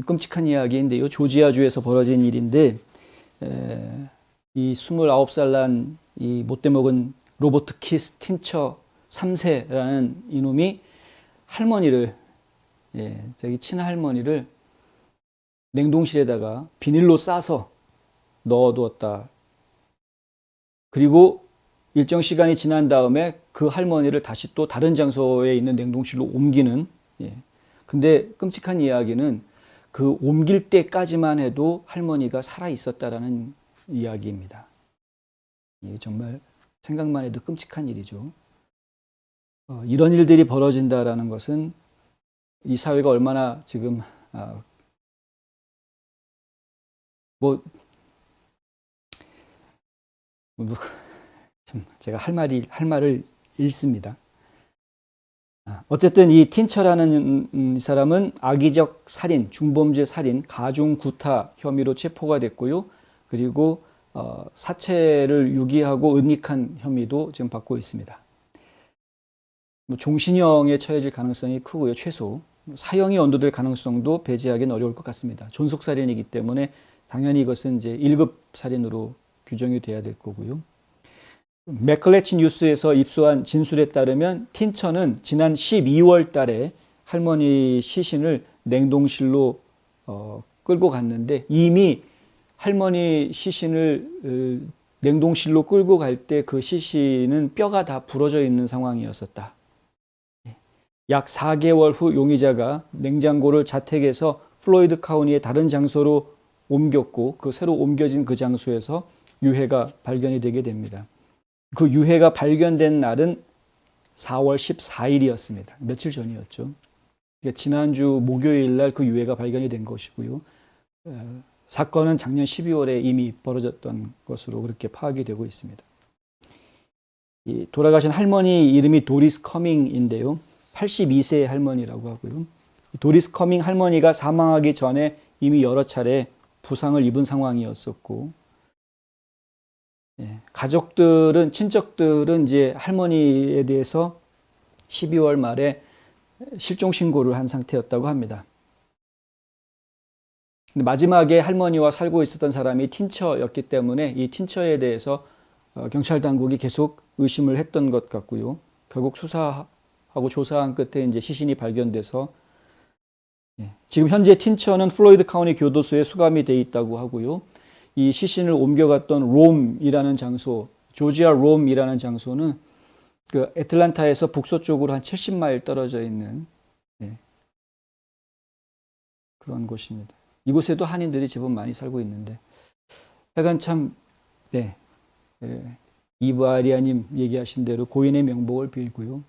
끔찍한 이야기인데요. 조지아주에서 벌어진 일인데 이 29살 난 이 못돼 먹은 로버트 키스 틴처 3세라는 이놈이 할머니를 자기 친할머니를 냉동실에다가 비닐로 싸서 넣어두었다. 그리고 일정 시간이 지난 다음에 그 할머니를 다시 또 다른 장소에 있는 냉동실로 옮기는. 근데 끔찍한 이야기는 그 옮길 때까지만 해도 할머니가 살아 있었다라는 이야기입니다. 정말 생각만 해도 끔찍한 일이죠. 이런 일들이 벌어진다라는 것은 이 사회가 얼마나 지금 참 제가 할 말을 잃습니다. 어쨌든 이 틴처라는 사람은 악의적 살인, 중범죄 살인, 가중 구타 혐의로 체포가 됐고요. 그리고 사체를 유기하고 은닉한 혐의도 지금 받고 있습니다. 종신형에 처해질 가능성이 크고요. 최소 사형이 언도될 가능성도 배제하기는 어려울 것 같습니다. 존속살인이기 때문에 당연히 이것은 이제 1급 살인으로 규정이 돼야 될 거고요. 맥클레치 뉴스에서 입수한 진술에 따르면 틴처는 지난 12월 달에 할머니 시신을 냉동실로 끌고 갔는데 이미 할머니 시신을 냉동실로 끌고 갈 때 그 시신은 뼈가 다 부러져 있는 상황이었었다. 약 4개월 후 용의자가 냉장고를 자택에서 플로이드 카운티의 다른 장소로 옮겼고 그 새로 옮겨진 그 장소에서 유해가 발견이 되게 됩니다. 그 유해가 발견된 날은 4월 14일이었습니다. 며칠 전이었죠. 그러니까 지난주 목요일 날 그 유해가 발견이 된 것이고요. 사건은 작년 12월에 이미 벌어졌던 것으로 그렇게 파악이 되고 있습니다. 이 돌아가신 할머니 이름이 도리스 커밍인데요. 82세의 할머니라고 하고요. 도리스 커밍 할머니가 사망하기 전에 이미 여러 차례 부상을 입은 상황이었었고, 가족들은, 친척들은 이제 할머니에 대해서 12월 말에 실종 신고를 한 상태였다고 합니다. 근데 마지막에 할머니와 살고 있었던 사람이 틴처였기 때문에 이 틴처에 대해서 경찰 당국이 계속 의심을 했던 것 같고요. 결국 수사하고 조사한 끝에 이제 시신이 발견돼서 지금 현재 틴처는 플로이드 카운티 교도소에 수감이 돼 있다고 하고요. 이 시신을 옮겨갔던 롬이라는 장소, 조지아 롬이라는 장소는 그 애틀란타에서 북서쪽으로 한 70마일 떨어져 있는 그런 곳입니다. 이곳에도 한인들이 제법 많이 살고 있는데, 하여간 참, 이브아리아님 얘기하신 대로 고인의 명복을 빌고요.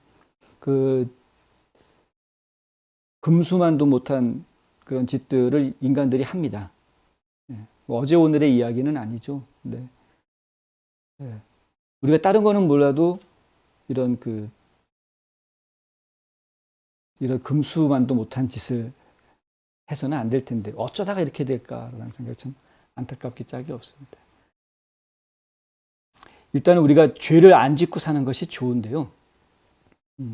금수만도 못한 그런 짓들을 인간들이 합니다. 어제 오늘의 이야기는 아니죠. 근데 우리가 다른 거는 몰라도 이런 금수만도 못한 짓을 해서는 안 될 텐데 어쩌다가 이렇게 될까라는 생각이 참 안타깝기 짝이 없습니다. 일단은 우리가 죄를 안 짓고 사는 것이 좋은데요.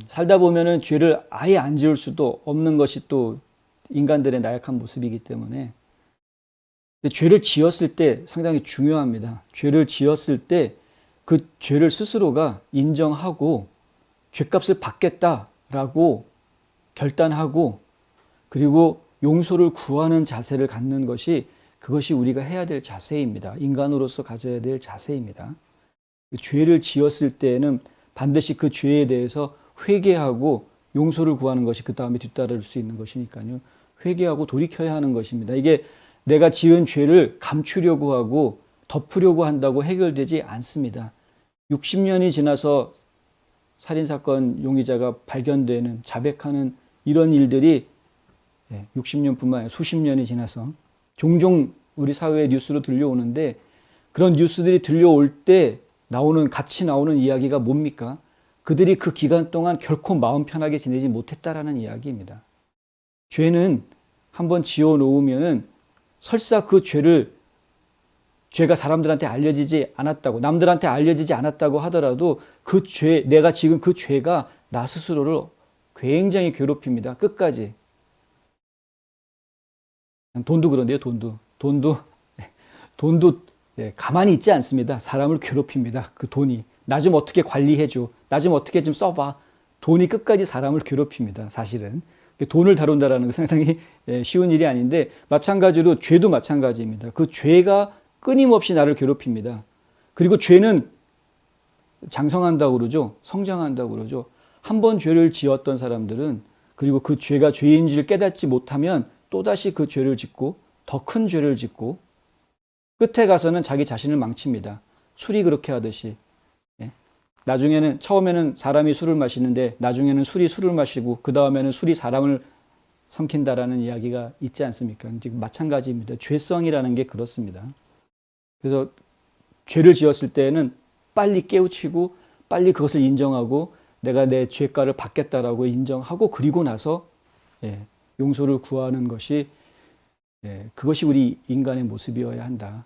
살다 보면은 죄를 아예 안 지을 수도 없는 것이 또 인간들의 나약한 모습이기 때문에, 근데 죄를 지었을 때 상당히 중요합니다. 죄를 지었을 때 그 죄를 스스로가 인정하고 죄값을 받겠다라고 결단하고 그리고 용서를 구하는 자세를 갖는 것이, 그것이 우리가 해야 될 자세입니다. 인간으로서 가져야 될 자세입니다. 죄를 지었을 때는 반드시 그 죄에 대해서 회개하고 용서를 구하는 것이 그 다음에 뒤따를 수 있는 것이니까요. 회개하고 돌이켜야 하는 것입니다. 이게 내가 지은 죄를 감추려고 하고 덮으려고 한다고 해결되지 않습니다. 60년이 지나서 살인사건 용의자가 발견되는, 자백하는 이런 일들이 60년뿐만 아니라 수십 년이 지나서 종종 우리 사회의 뉴스로 들려오는데, 그런 뉴스들이 들려올 때 같이 나오는 이야기가 뭡니까? 그들이 그 기간 동안 결코 마음 편하게 지내지 못했다라는 이야기입니다. 죄는 한번 지어 놓으면은 설사 그 죄가 사람들한테 알려지지 않았다고, 남들한테 알려지지 않았다고 하더라도 내가 지금 그 죄가 나 스스로를 굉장히 괴롭힙니다. 끝까지. 돈도 그런데요, 돈도 가만히 있지 않습니다. 사람을 괴롭힙니다. 그 돈이. 나 좀 어떻게 관리해줘. 나 좀 어떻게 좀 써봐. 돈이 끝까지 사람을 괴롭힙니다. 사실은. 돈을 다룬다라는 건 상당히 쉬운 일이 아닌데, 마찬가지로 죄도 마찬가지입니다. 그 죄가 끊임없이 나를 괴롭힙니다. 그리고 죄는 장성한다고 그러죠. 성장한다고 그러죠. 한 번 죄를 지었던 사람들은, 그리고 그 죄가 죄인지를 깨닫지 못하면 또다시 그 죄를 짓고 더 큰 죄를 짓고 끝에 가서는 자기 자신을 망칩니다. 술이 그렇게 하듯이. 나중에는, 처음에는 사람이 술을 마시는데 나중에는 술이 술을 마시고 그 다음에는 술이 사람을 삼킨다라는 이야기가 있지 않습니까? 지금 마찬가지입니다. 죄성이라는 게 그렇습니다. 그래서 죄를 지었을 때에는 빨리 깨우치고 빨리 그것을 인정하고 내가 내 죄가를 받겠다라고 인정하고 그리고 나서 용서를 구하는 것이, 그것이 우리 인간의 모습이어야 한다.